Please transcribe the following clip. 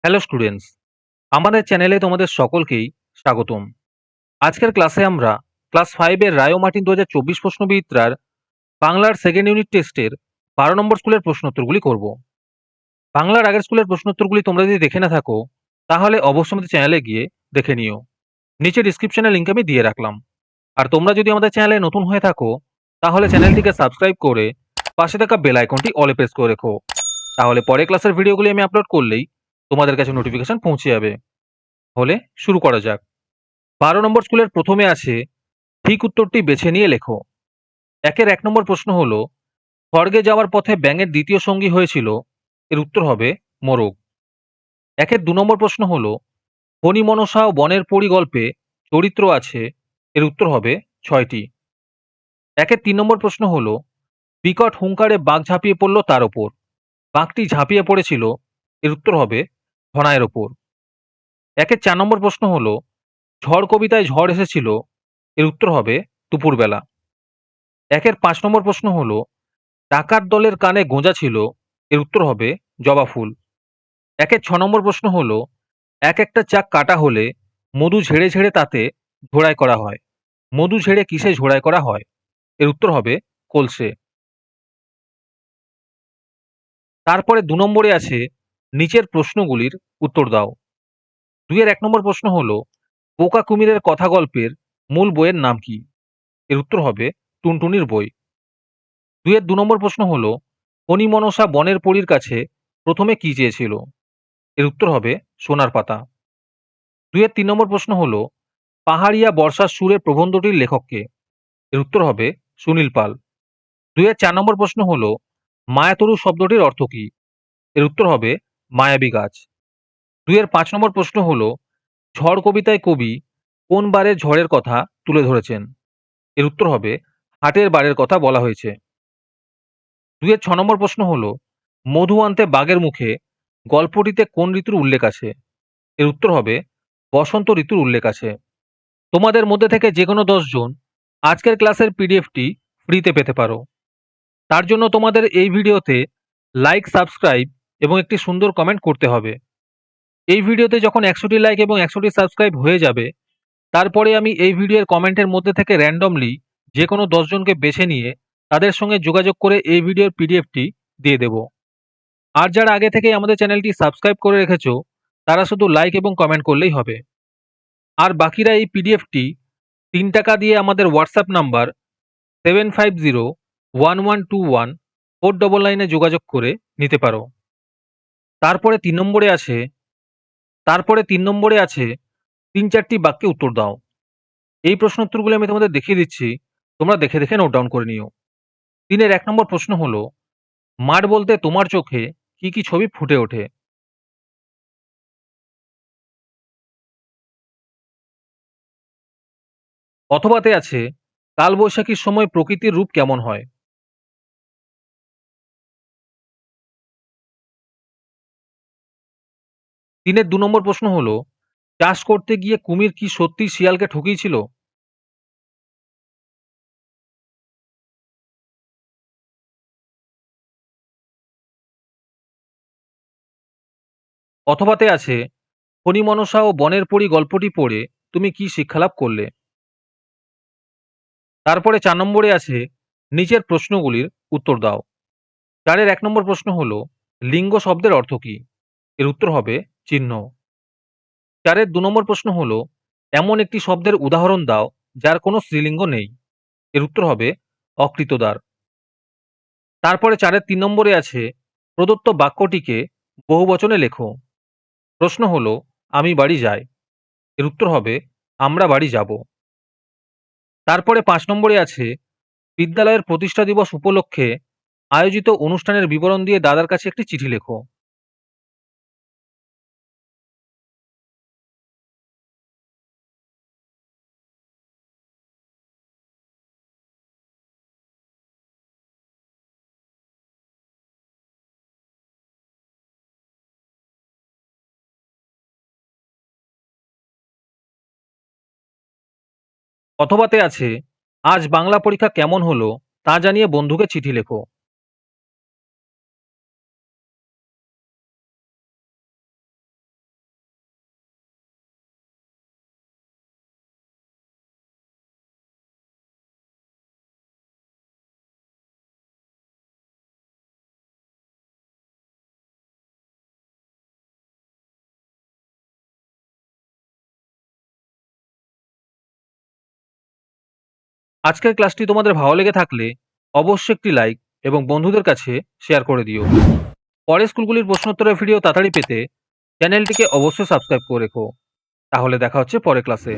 Hello students, আমাদের চ্যানেলে তোমাদের সকলকেই স্বাগতম। আজকের ক্লাসে আমরা ক্লাস 5 এর রায় ও মার্টিন 2024 প্রশ্নবিচিত্রার বাংলার সেকেন্ড ইউনিট টেস্টের 12 নম্বর স্কুলের প্রশ্নোত্তরগুলি করব। বাংলার আগের স্কুলের প্রশ্নোত্তরগুলি তোমরা যদি দেখে না থাকো তাহলে অবশ্যই আমাদের চ্যানেলে গিয়ে দেখে নিও। নিচে ডিসক্রিপশনে লিংক আমি দিয়ে রাখলাম। আর তোমরা যদি আমাদের চ্যানেলে নতুন হয়ে থাকো তাহলে চ্যানেলটিকে সাবস্ক্রাইব করে পাশে থাকা বেল আইকনটি অলে প্রেস করে রেখো। তাহলে পরের ক্লাসের ভিডিওগুলি আমি আপলোড করলেই তোমাদের কাছে নোটিফিকেশন পৌঁছে যাবে। হলে শুরু করা যাক। 12 নম্বর স্কুলের প্রথমে আছে ঠিক উত্তরটি বেছে নিয়ে লেখো। একের 1 নম্বর প্রশ্ন হলো, স্বর্গে যাওয়ার পথে ব্যাঙের দ্বিতীয় সঙ্গী হয়েছিল, এর উত্তর হবে মোরগ। একের 2 নম্বর প্রশ্ন হলো, ফণিমনসা ও বনের পরী গল্পে চরিত্র আছে, এর উত্তর হবে 6টি। একের 3 নম্বর প্রশ্ন হলো, বিকট হুঙ্কারে বাঘ ঝাঁপিয়ে পড়ল তার ওপর, বাঘটি ঝাঁপিয়ে পড়েছিল, এর উত্তর হবে ঘনায়ের ওপর। একের 4 নম্বর প্রশ্ন হলো, ঝড় কবিতায় ঝড় এসেছিল, এর উত্তর হবে দুপুরবেলা। একের 5 নম্বর প্রশ্ন হলো, ডাকাত দলের কানে গোঁজা ছিল, এর উত্তর হবে জবা ফুল। একের 6 নম্বর প্রশ্ন হলো, এক একটা চাক কাটা হলে মধু ঝেড়ে ঝেড়ে তাতে ঝোড়াই করা হয়, মধু ঝেড়ে কিসে ঝোড়াই করা হয়, এর উত্তর হবে কলসে। তারপরে 2 নম্বরে আছে নিচের প্রশ্নগুলির উত্তর দাও। 2 এর 1 নম্বর প্রশ্ন হলো, পোকা কুমিরের কথা গল্পের মূল বইয়ের নাম কি, এর উত্তর হবে টুনটুনির বই। 2 এর 2 নম্বর প্রশ্ন হলো, ফণিমনসা বনের পরীর কাছে প্রথমে কি চেয়েছিল, এর উত্তর হবে সোনার পাতা। 2 এর 3 নম্বর প্রশ্ন হলো, পাহাড়িয়া বর্ষার সুরের প্রবন্ধটির লেখক কে, এর উত্তর হবে সুনীল পাল। 2 এর 4 নম্বর প্রশ্ন হলো, মায়াতরু শব্দটির অর্থ কি, এর উত্তর হবে মায়াবী গাছ। 2 এর 5 নম্বর প্রশ্ন হলো, ঝড় কবিতায় কবি কোন বারে ঝড়ের কথা তুলে ধরেছেন, এর উত্তর হবে হাটের বারের কথা বলা হয়েছে। 2 এর 6 নম্বর প্রশ্ন হলো, মধু আনতে বাঘের মুখে গল্পটিতে কোন ঋতুর উল্লেখ আছে, এর উত্তর হবে বসন্ত ঋতুর উল্লেখ আছে। তোমাদের মধ্যে থেকে যে কোনো 10 জন আজকের ক্লাসের পিডিএফটি ফ্রিতে পেতে পারো। তার জন্য তোমাদের এই ভিডিওতে লাইক, সাবস্ক্রাইব এবং একটি সুন্দর কমেন্ট করতে হবে। এই ভিডিওতে যখন 100টি লাইক এবং 100টি সাবস্ক্রাইব হয়ে যাবে তারপরে আমি এই ভিডিওর কমেন্টের মধ্যে থেকে র্যান্ডমলি যে কোনো 10 জনকে বেছে নিয়ে তাদের সঙ্গে যোগাযোগ করে এই ভিডিওর পিডিএফটি দিয়ে দেব। আর যারা আগে থেকেই আমাদের চ্যানেলটি সাবস্ক্রাইব করে রেখেছো তারা শুধু লাইক এবং কমেন্ট করলেই হবে। আর বাকিরা এই পিডিএফটি 3 টাকা দিয়ে আমাদের হোয়াটসঅ্যাপ নাম্বার 7501121499 যোগাযোগ করে নিতে পারো। তারপরে 3 নম্বরে আছে 3-4টি বাক্যে উত্তর দাও। এই প্রশ্নোত্তরগুলো আমি তোমাদের দেখিয়ে দিচ্ছি, তোমরা দেখে দেখে নোট ডাউন করে নিও। 3 এর 1 নম্বর প্রশ্ন হলো, মাঠ বলতে তোমার চোখে কি কি ছবি ফুটে ওঠে? অথবাতে আছে, কালবৈশাখীর সময় প্রকৃতির রূপ কেমন হয়? 3 এর 2 নম্বর প্রশ্ন হলো, চাষ করতে গিয়ে কুমির কি সত্যিই শিয়ালকে ঠকিয়েছিল? অথবাতে আছে, ফণিমনসা ও বনের পরী গল্পটি পড়ে তুমি কি শিক্ষালাভ করলে? তারপরে 4 নম্বরে আছে, নিচের প্রশ্নগুলির উত্তর দাও। 4 এর 1 নম্বর প্রশ্ন হলো, লিঙ্গ শব্দের অর্থ কি? এর উত্তর হবে চিহ্ন। 4 এর 2 নম্বর প্রশ্ন হলো, এমন একটি শব্দের উদাহরণ দাও যার কোনো স্ত্রীলিঙ্গ নেই। এর উত্তর হবে অকৃতদার। তারপরে 4 এর 3 নম্বরে আছে, প্রদত্ত বাক্যটিকে বহুবচনে লেখো। প্রশ্ন হলো, আমি বাড়ি যাই। এর উত্তর হবে আমরা বাড়ি যাব। তারপরে 5 নম্বরে আছে, বিদ্যালয়ের প্রতিষ্ঠা দিবস উপলক্ষে আয়োজিত অনুষ্ঠানের বিবরণ দিয়ে দাদার কাছে একটি চিঠি লেখো। অথবাতে আছে, আজ বাংলা পরীক্ষা কেমন হলো তা জানিয়ে বন্ধুকে চিঠি লেখো। আজকের ক্লাসটি তোমাদের ভালো লেগে থাকলে অবশ্যই একটি লাইক এবং বন্ধুদের কাছে শেয়ার করে দিও। পরের স্কুলগুলির প্রশ্নোত্তরের ভিডিও তাড়াতাড়ি পেতে চ্যানেলটিকে অবশ্যই সাবস্ক্রাইব করে রেখো। তাহলে দেখা হচ্ছে পরের ক্লাসে।